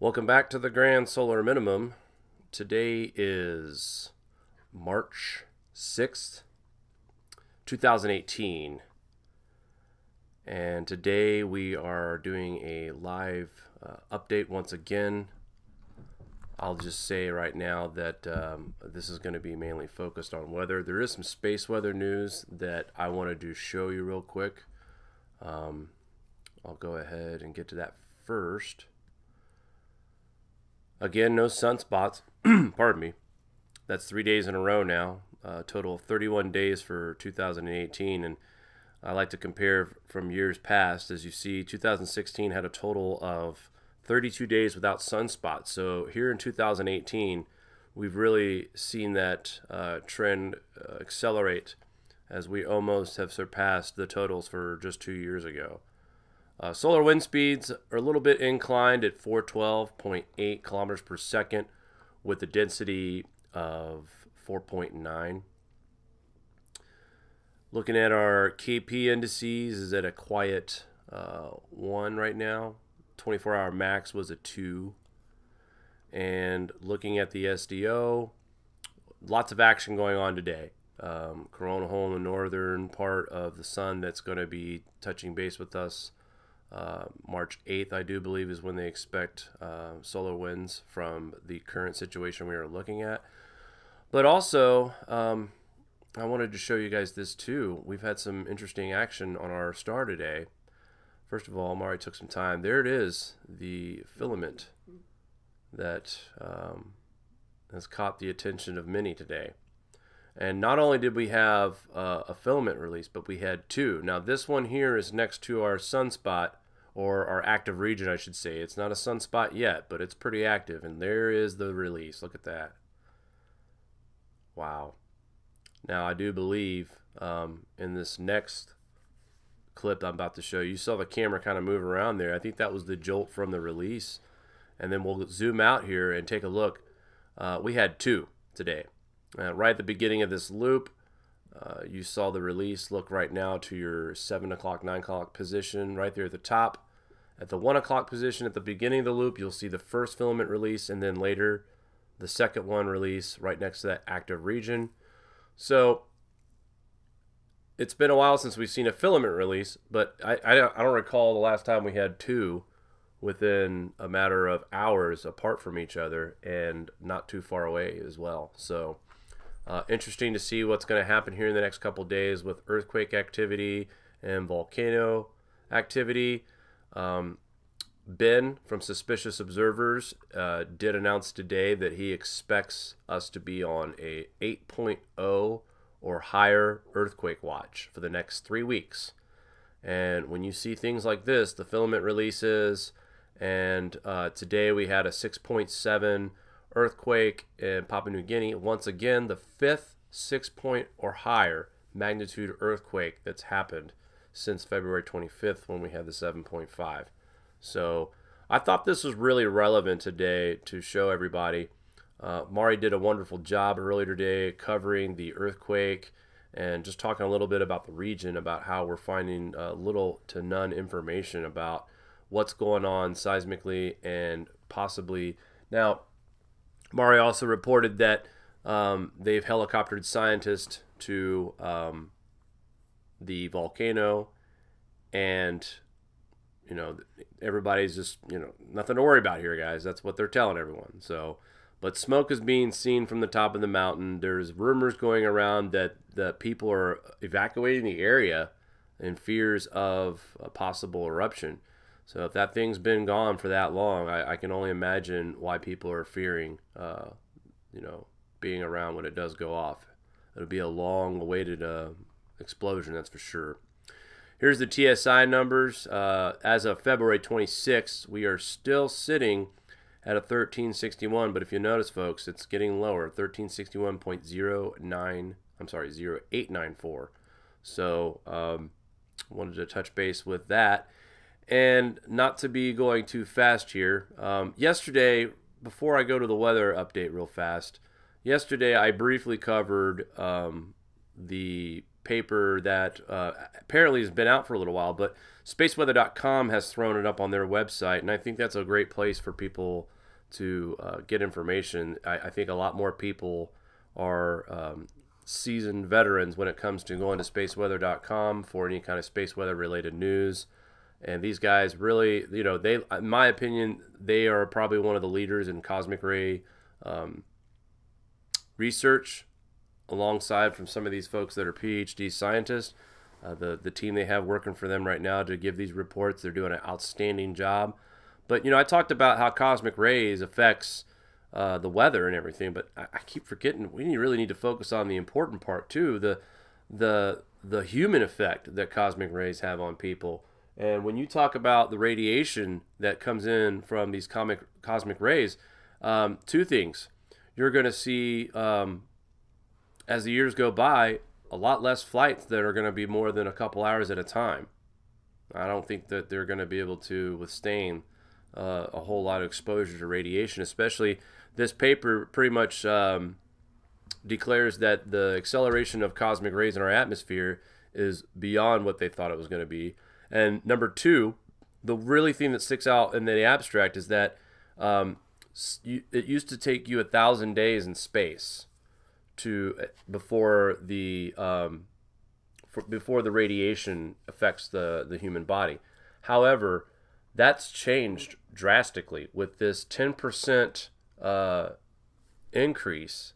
Welcome back to the Grand Solar Minimum. Today is March 6th, 2018. And today we are doing a live update once again. I'll just say right now that this is going to be mainly focused on weather. There is some space weather news that I wanted to show you real quick. I'll go ahead and get to that first. Again, no sunspots. Pardon me. That's 3 days in a row now. Total of 31 days for 2018. And I like to compare from years past. As you see, 2016 had a total of 32 days without sunspots. So here in 2018, we've really seen that trend accelerate as we almost have surpassed the totals for just 2 years ago. Solar wind speeds are a little bit inclined at 412.8 kilometers per second with a density of 4.9. Looking at our KP indices is at a quiet 1 right now. 24-hour max was a 2. And looking at the SDO, lots of action going on today. Corona hole in the northern part of the sun that's going to be touching base with us. March 8th, I do believe, is when they expect solar winds from the current situation we are looking at. But also, I wanted to show you guys this too. We've had some interesting action on our star today. First of all, Mari took some time. There it is, the filament that has caught the attention of many today. And not only did we have a filament release, but we had two. Now this one here is next to our sunspot, or our active region, I should say. It's not a sunspot yet, but it's pretty active. And there is the release. Look at that. Wow. Now I do believe in this next clip I'm about to show you, saw the camera kind of move around there. I think that was the jolt from the release. And then we'll zoom out here and take a look. We had two today. Right at the beginning of this loop, you saw the release. Look right now to your 7 o'clock, 9 o'clock position right there at the top. At the 1 o'clock position at the beginning of the loop, you'll see the first filament release, and then later the second one release right next to that active region. So it's been a while since we've seen a filament release, but I don't recall the last time we had two within a matter of hours apart from each other and not too far away as well. So interesting to see what's going to happen here in the next couple days with earthquake activity and volcano activity. Ben from Suspicious Observers did announce today that he expects us to be on a 8.0 or higher earthquake watch for the next 3 weeks. And when you see things like this, the filament releases, and today we had a 6.7 earthquake in Papua New Guinea. Once again, the fifth 6 or higher magnitude earthquake that's happened since February 25th when we had the 7.5. So I thought this was really relevant today to show everybody. Mari did a wonderful job earlier today covering the earthquake and just talking a little bit about the region, about how we're finding little to none information about what's going on seismically and possibly. Now, Mari also reported that they've helicoptered scientists to the volcano, and you know, everybody's just, you know, nothing to worry about here, guys. That's what they're telling everyone. So, but smoke is being seen from the top of the mountain. There's rumors going around that people are evacuating the area in fears of a possible eruption. So if that thing's been gone for that long, I can only imagine why people are fearing, you know, being around when it does go off. It'll be a long-awaited explosion, that's for sure. Here's the TSI numbers. As of February 26th, we are still sitting at a 1361, but if you notice, folks, it's getting lower, 1361.09. I'm sorry, 0894. So wanted to touch base with that. And not to be going too fast here, yesterday, before I go to the weather update real fast, yesterday I briefly covered the paper that apparently has been out for a little while, but spaceweather.com has thrown it up on their website, and I think that's a great place for people to get information. I think a lot more people are seasoned veterans when it comes to going to spaceweather.com for any kind of space weather related news. And these guys really, you know, they, in my opinion, they are probably one of the leaders in cosmic ray research, alongside from some of these folks that are PhD scientists. The team they have working for them right now to give these reports, they're doing an outstanding job. But, you know, I talked about how cosmic rays affects the weather and everything, but I keep forgetting we really need to focus on the important part too, the human effect that cosmic rays have on people. And when you talk about the radiation that comes in from these cosmic rays, two things. You're going to see, as the years go by, a lot less flights that are going to be more than a couple hours at a time. I don't think that they're going to be able to withstand a whole lot of exposure to radiation, especially this paper pretty much declares that the acceleration of cosmic rays in our atmosphere is beyond what they thought it was going to be. And number two, the really thing that sticks out in the abstract is that it used to take you 1,000 days in space before the radiation affects the human body. However, that's changed drastically with this 10% increase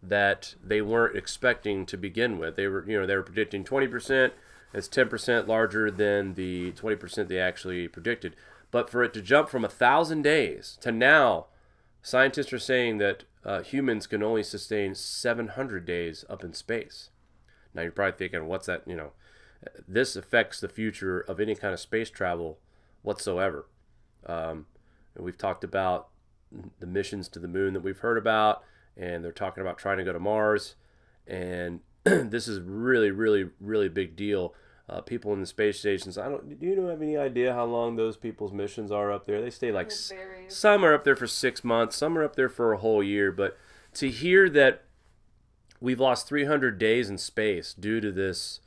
that they weren't expecting to begin with. They were predicting 20%. It's 10% larger than the 20% they actually predicted. But for it to jump from 1,000 days to now, scientists are saying that humans can only sustain 700 days up in space. Now you're probably thinking, what's that? You know, this affects the future of any kind of space travel whatsoever. And we've talked about the missions to the moon that we've heard about, and they're talking about trying to go to Mars. And this is really, really, really big deal. People in the space stations, do you have any idea how long those people's missions are up there? They stay like, some are up there for 6 months, some are up there for a whole year. But to hear that we've lost 300 days in space due to this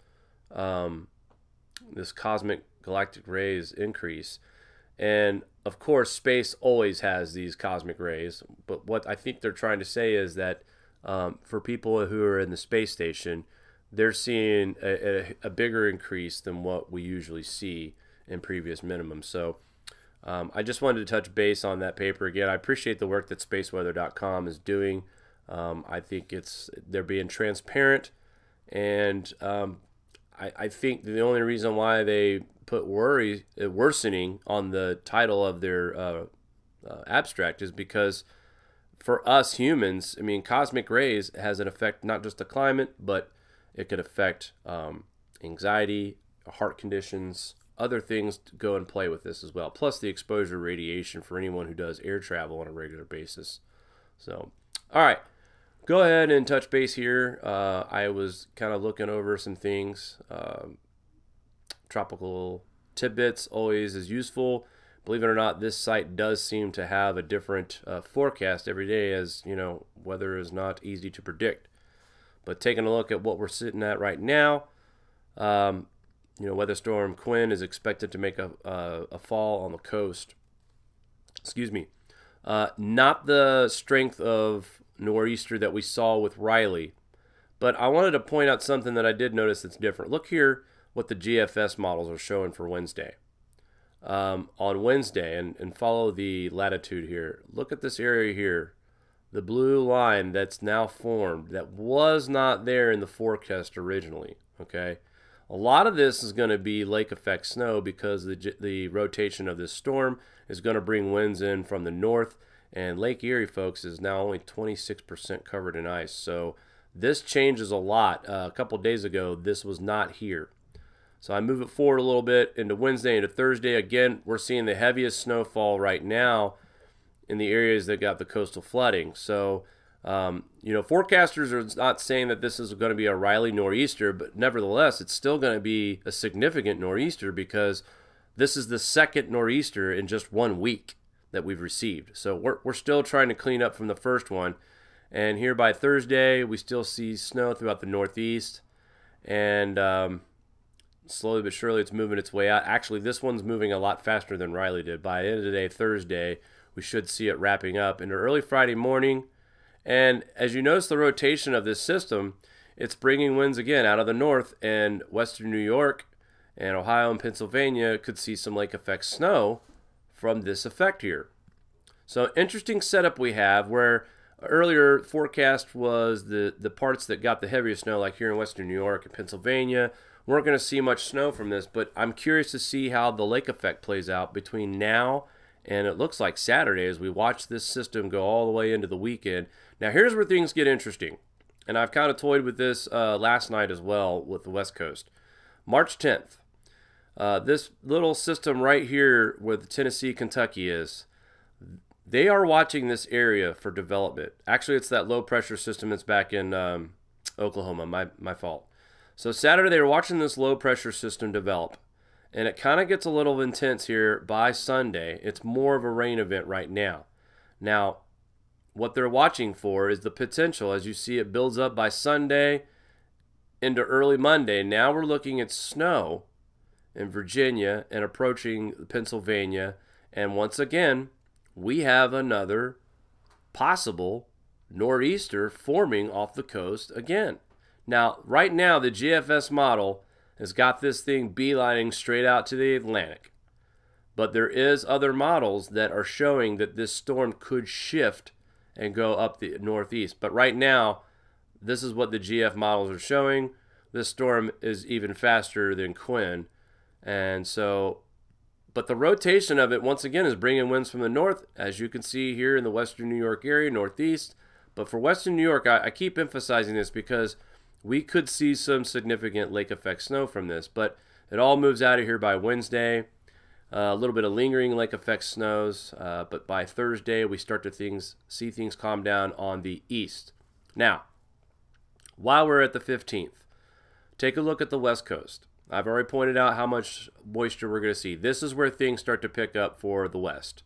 this cosmic galactic rays increase, and of course space always has these cosmic rays, but what I think they're trying to say is that for people who are in the space station, they're seeing a bigger increase than what we usually see in previous minimums. So I just wanted to touch base on that paper again. I appreciate the work that spaceweather.com is doing. I think they're being transparent, and I think the only reason why they put worsening on the title of their abstract is because for us humans, I mean, cosmic rays has an effect not just the climate, but it could affect anxiety, heart conditions, other things go and play with this as well. Plus the exposure to radiation for anyone who does air travel on a regular basis. So, all right, go ahead and touch base here. I was kind of looking over some things. Tropical tidbits always is useful. Believe it or not, this site does seem to have a different forecast every day, as you know, weather is not easy to predict. But taking a look at what we're sitting at right now, you know, weather storm Quinn is expected to make a fall on the coast. Excuse me. Not the strength of NorEaster that we saw with Riley, but I wanted to point out something that I did notice that's different. Look here what the GFS models are showing for Wednesday. On Wednesday, and follow the latitude here. Look at this area here. The blue line that's now formed that was not there in the forecast originally. Okay, a lot of this is going to be lake effect snow because the rotation of this storm is going to bring winds in from the north, and Lake Erie, folks, is now only 26% covered in ice. So this changes a lot. A couple days ago, this was not here. So I move it forward a little bit into Wednesday into Thursday. Again, we're seeing the heaviest snowfall right now in the areas that got the coastal flooding. So, you know, forecasters are not saying that this is going to be a Riley nor'easter, but nevertheless, it's still going to be a significant nor'easter because this is the second nor'easter in just 1 week that we've received. So we're still trying to clean up from the first one. And here by Thursday, we still see snow throughout the northeast. and slowly but surely it's moving its way out. Actually, this one's moving a lot faster than Riley did. By the end of the day, Thursday, we should see it wrapping up into early Friday morning. And as you notice the rotation of this system, it's bringing winds again out of the north, and western New York and Ohio and Pennsylvania could see some lake effect snow from this effect here. So interesting setup we have, where earlier forecast was the parts that got the heaviest snow, like here in western New York and Pennsylvania, weren't going to see much snow from this, but I'm curious to see how the lake effect plays out between now and it looks like Saturday as we watch this system go all the way into the weekend. Now here's where things get interesting, and I've kind of toyed with this last night as well with the West Coast. March 10th, this little system right here where the Tennessee, Kentucky is, they are watching this area for development. Actually, it's that low pressure system that's back in Oklahoma, my fault. So Saturday they were watching this low pressure system develop, and it kind of gets a little intense here by Sunday. It's more of a rain event right now. Now, what they're watching for is the potential, as you see it builds up by Sunday into early Monday. Now we're looking at snow in Virginia and approaching Pennsylvania, and once again, we have another possible nor'easter forming off the coast again. Now, right now, the GFS model has got this thing beelining straight out to the Atlantic. But there is other models that are showing that this storm could shift and go up the northeast. But right now, this is what the GF models are showing. This storm is even faster than Quinn. And so, but the rotation of it, once again, is bringing winds from the north, as you can see here in the western New York area, northeast. But for western New York, I keep emphasizing this because we could see some significant lake effect snow from this, but it all moves out of here by Wednesday. A little bit of lingering lake effect snows, but by Thursday we start to see things calm down on the east. Now, while we're at the 15th, take a look at the west coast. I've already pointed out how much moisture we're going to see. This is where things start to pick up for the west.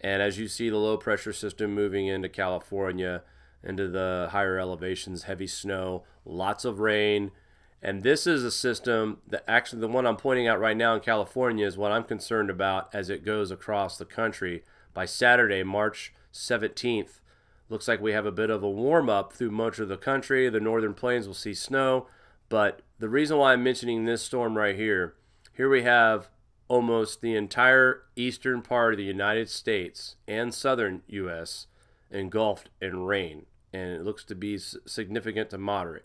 And as you see the low pressure system moving into California, into the higher elevations, heavy snow, lots of rain. And this is a system that actually, the one I'm pointing out right now in California, is what I'm concerned about as it goes across the country. By Saturday, March 17th, looks like we have a bit of a warm-up through much of the country. The northern plains will see snow. But the reason why I'm mentioning this storm right here we have almost the entire eastern part of the United States and southern U.S. engulfed in rain. And it looks to be significant to moderate.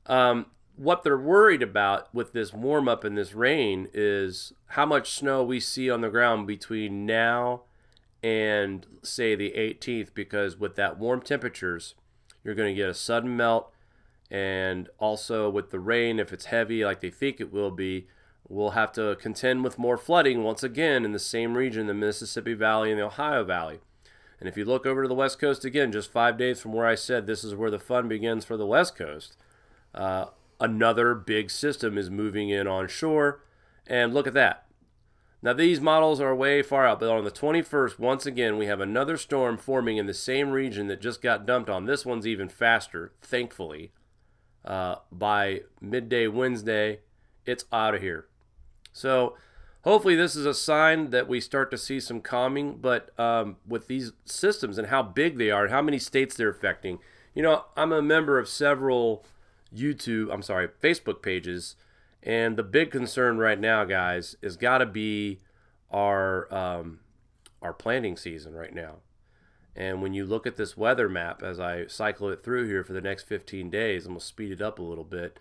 What they're worried about with this warm-up and this rain is how much snow we see on the ground between now and, say, the 18th, because with that warm temperatures, you're going to get a sudden melt, and also with the rain, if it's heavy like they think it will be, we'll have to contend with more flooding once again in the same region, the Mississippi Valley and the Ohio Valley. And if you look over to the West Coast again, just 5 days from where I said this is where the fun begins for the West Coast, another big system is moving in onshore. And look at that. Now these models are way far out, but on the 21st, once again, we have another storm forming in the same region that just got dumped on. This one's even faster, thankfully. By midday Wednesday, it's out of here. So hopefully this is a sign that we start to see some calming, but with these systems and how big they are and how many states they're affecting. You know, I'm a member of several Facebook pages, and the big concern right now, guys, is got to be our planting season right now. And when you look at this weather map, as I cycle it through here for the next 15 days, I'm going to speed it up a little bit.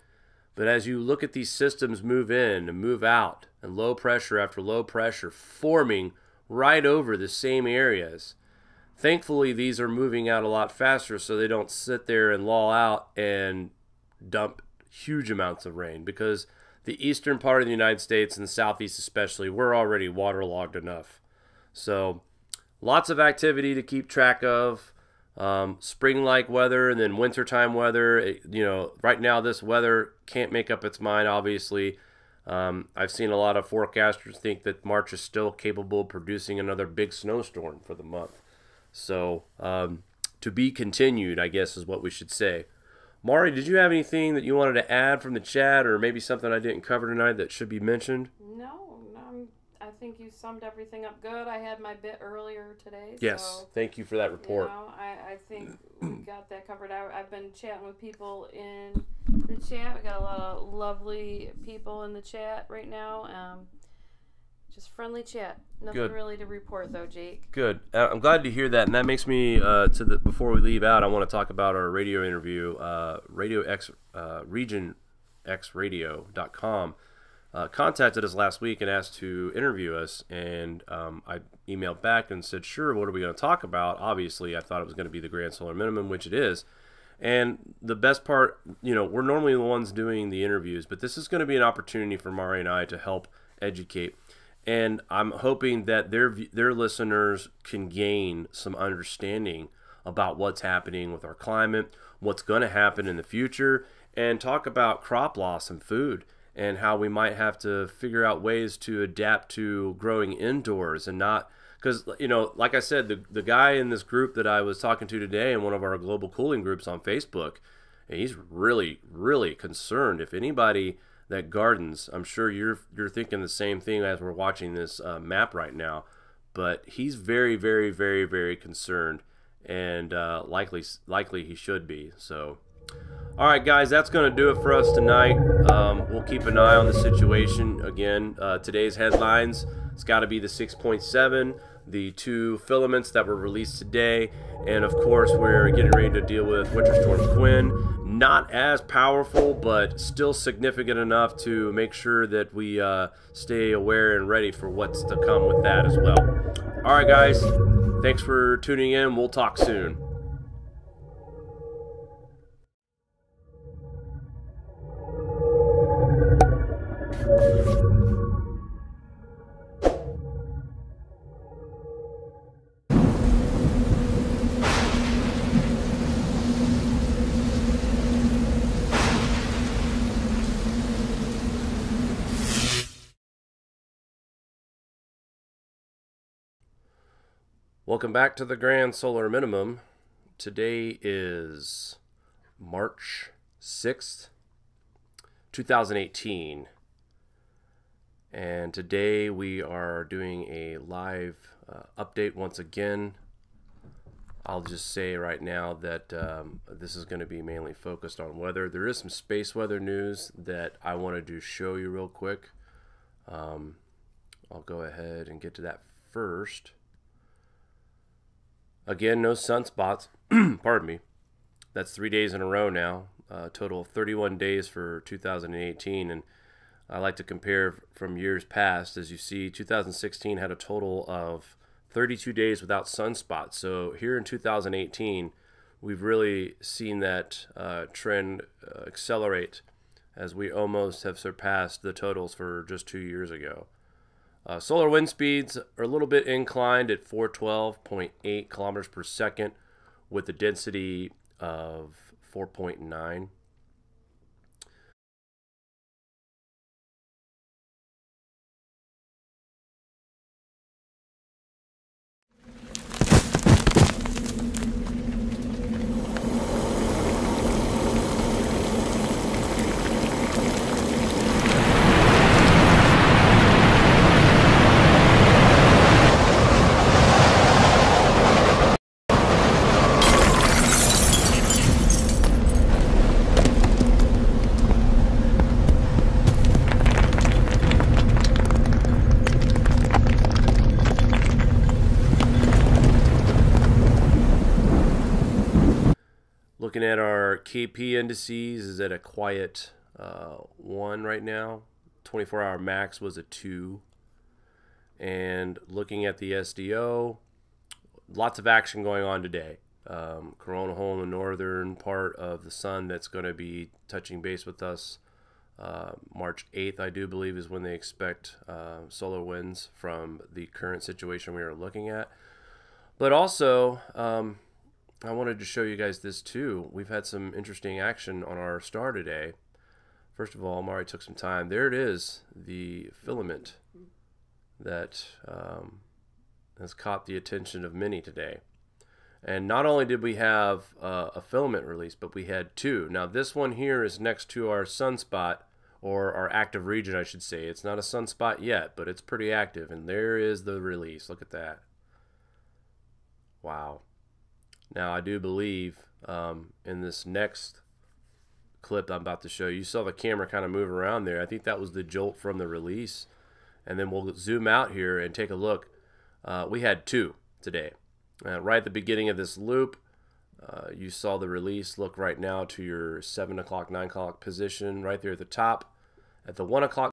But as you look at these systems move in and move out, and low pressure after low pressure forming right over the same areas, thankfully these are moving out a lot faster so they don't sit there and lull out and dump huge amounts of rain, because the eastern part of the United States and the southeast especially, we're already waterlogged enough. So lots of activity to keep track of. Spring-like weather and then wintertime weather. Right now this weather can't make up its mind, obviously. I've seen a lot of forecasters think that March is still capable of producing another big snowstorm for the month. So to be continued, I guess, is what we should say. Mari, did you have anything that you wanted to add from the chat, or maybe something I didn't cover tonight that should be mentioned? No, I think you summed everything up good. I had my bit earlier today. Yes, so, thank you for that report. You know, I think we got that covered. I've been chatting with people in the chat. We got a lot of lovely people in the chat right now. Just friendly chat. Nothing really to report though, Jake. Good. I'm glad to hear that, and that makes me before we leave out, I want to talk about our radio interview. Radio X regionxradio.com contacted us last week and asked to interview us, and I emailed back and said, sure, what are we going to talk about? Obviously, I thought it was going to be the grand solar minimum, which it is. And the best part, you know, we're normally the ones doing the interviews, but this is going to be an opportunity for Mari and I to help educate. And I'm hoping that their listeners can gain some understanding about what's happening with our climate, what's going to happen in the future, and talk about crop loss and food and how we might have to figure out ways to adapt to growing indoors and not, because, you know, like I said, the guy in this group that I was talking to today in one of our global cooling groups on Facebook, he's really, really concerned. If anybody that gardens, I'm sure you're thinking the same thing as we're watching this map right now, but he's very, very, very, very concerned, and likely he should be. So, all right, guys, that's going to do it for us tonight. We'll keep an eye on the situation. Again, today's headlines, it's got to be the 6.7, the 2 filaments that were released today, and of course we're getting ready to deal with Winter Storm Quinn. Not as powerful, but still significant enough to make sure that we stay aware and ready for what's to come with that as well. All right, guys, thanks for tuning in. We'll talk soon. Welcome back to the Grand Solar Minimum. Today is March 6th, 2018. And today we are doing a live update once again. I'll just say right now that this is going to be mainly focused on weather. There is some space weather news that I wanted to show you real quick. I'll go ahead and get to that first. Again, no sunspots. Pardon me. That's 3 days in a row now. Total of 31 days for 2018. And I like to compare from years past. As you see, 2016 had a total of 32 days without sunspots. So here in 2018, we've really seen that trend accelerate as we almost have surpassed the totals for just 2 years ago. Solar wind speeds are a little bit inclined at 412.8 kilometers per second with a density of 4.9. Looking at our KP indices is at a quiet 1 right now. 24-hour max was a 2. And looking at the SDO, lots of action going on today. Corona hole in the northern part of the sun that's going to be touching base with us. March 8th, I do believe, is when they expect solar winds from the current situation we are looking at. But also, I wanted to show you guys this too. We've had some interesting action on our star today. First of all, Mari took some time. There it is, the filament that has caught the attention of many today. And not only did we have a filament release, but we had two. Now this one here is next to our sunspot, or our active region, I should say. It's not a sunspot yet, but it's pretty active. And there is the release. Look at that. Wow. Now I do believe in this next clip I'm about to show you, saw the camera kind of move around there. I think that was the jolt from the release. And then we'll zoom out here and take a look. We had two today. Right at the beginning of this loop, you saw the release. Look right now to your 7 o'clock, 9 o'clock position right there at the top. At the 1 o'clock